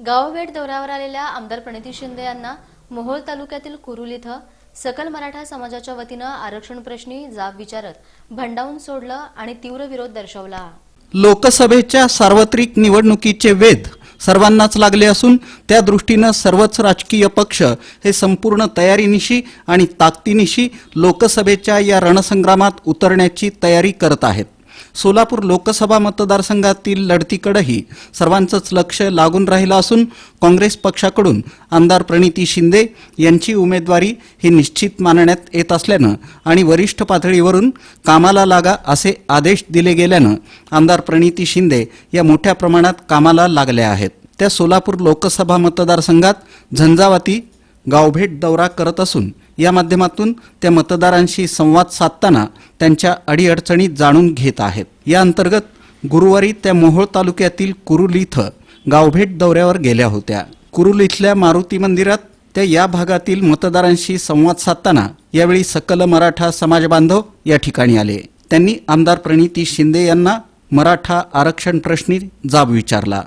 गावभेट दौऱ्यावर आलेल्या आमदार प्रणिती शिंदे यांना मोहोळ तालुक्यातील कुरुल इथं सकल मराठा समाजाच्या वतीनं आरक्षण प्रश्नी जाब विचारत भंडावून सोडलं आणि तीव्र विरोध दर्शवला। लोकसभेच्या सार्वत्रिक निवडणुकीचे वेध सर्वांनाच लागले असून त्या दृष्टीने सर्वच राजकीय पक्ष हे संपूर्ण तयारीनिशी आणि ताकदीनिशी लोकसभेच्या या रणसंग्रामात उतरण्याची तयारी करत आहेत। सोलापूर लोकसभा मतदारसंघातील लढतीकडेही सर्वांचंच लक्ष लागून राहिलं असून काँग्रेस पक्षाकडून आमदार प्रणिती शिंदे यांची उमेदवारी ही निश्चित मानण्यात येत असल्यानं आणि वरिष्ठ पातळीवरून कामाला लागा असे आदेश दिले गेल्यानं आमदार प्रणिती शिंदे या मोठ्या प्रमाणात कामाला लागल्या आहेत। त्या सोलापूर लोकसभा मतदारसंघात झंझावाती गावभेट दौरा करत असून या माध्यमातून त्या मतदारांशी संवाद साधताना त्यांच्या अडीअडचणी जाणून घेत आहेत। या अंतर्गत गुरुवारी त्या मोहोळ तालुक्यातील कुरुल इथं गावभेट दौऱ्यावर गेल्या होत्या। कुरुल इथल्या मारुती मंदिरात त्या या भागातील मतदारांशी संवाद साधताना यावेळी सकल मराठा समाज बांधव या ठिकाणी आले। त्यांनी आमदार प्रणिती शिंदे यांना मराठा आरक्षण प्रश्नी जाब विचारला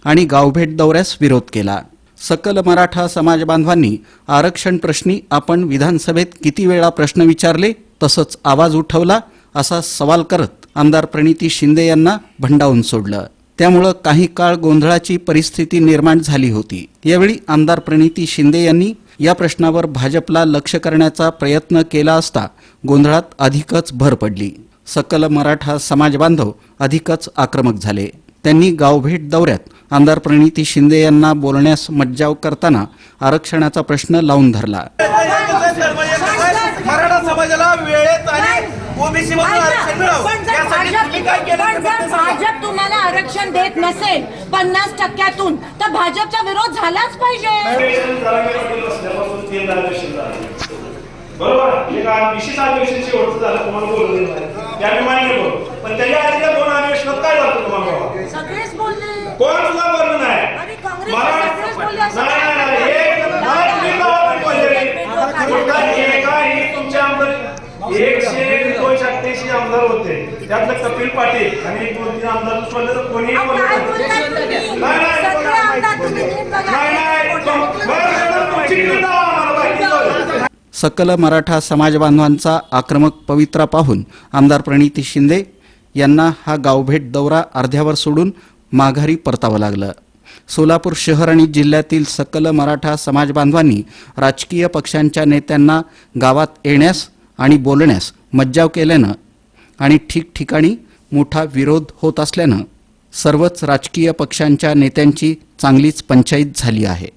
आणि गावभेट दौऱ्यास विरोध केला। सकल मराठा समाज बांधवांनी आरक्षण प्रश्नी आपण विधानसभेत किती वेळा प्रश्न विचारले तसंच आवाज उठवला असा सवाल करत आमदार प्रणिती शिंदे यांना भंडावून सोडलं। त्यामुळे काही काळ गोंधळाची परिस्थिती निर्माण झाली होती। यावेळी आमदार प्रणिती शिंदे यांनी या प्रश्नावर भाजपला लक्ष करण्याचा प्रयत्न केला असता गोंधळात अधिकच भर पडली। सकल मराठा समाज बांधव अधिकच आक्रमक झाले। त्यांनी गावभेट दौऱ्यात आमदार प्रणिती शिंदे यांना बोलण्यास मज्जाव करताना आरक्षणाचा प्रश्न लावून धरला। मराठा समाजाला वेळेत आणि ओबीसी मध्ये आरक्षण मिळावं यासाठी तुम्ही काय केलं? भाजप तुम्हाला आरक्षण देत नसेल 50% तर भाजपचा विरोध झालाच पाहिजे। बरोबर, विशेष अधिवेशन शेवटचं झालं तुम्हाला बोलू त्याने मान्य करू, पण त्याच्या आधीच्या 2 अधिवेशनात काय झालं तुम्हाला? सगळेच बोलले, कोण सुद्धा बोललं नाही। आमदार होते त्यातलं कपिल पाटील आणि 2-3 आमदार सोडले तर कोणीही सकल मराठा समाज बांधवांचा आक्रमक पवित्रा पाहून आमदार प्रणिती शिंदे यांना हा गावभेट दौरा अर्ध्यावर सोडून माघारी परतावं लागलं। सोलापूर शहर आणि जिल्ह्यातील सकल मराठा समाज बांधवांनी राजकीय पक्षांच्या नेत्यांना गावात येण्यास आणि बोलण्यास मज्जाव केल्यानं आणि ठिकठिकाणी मोठा विरोध होत असल्यानं सर्वच राजकीय पक्षांच्या नेत्यांची चांगलीच पंचाईत झाली आहे।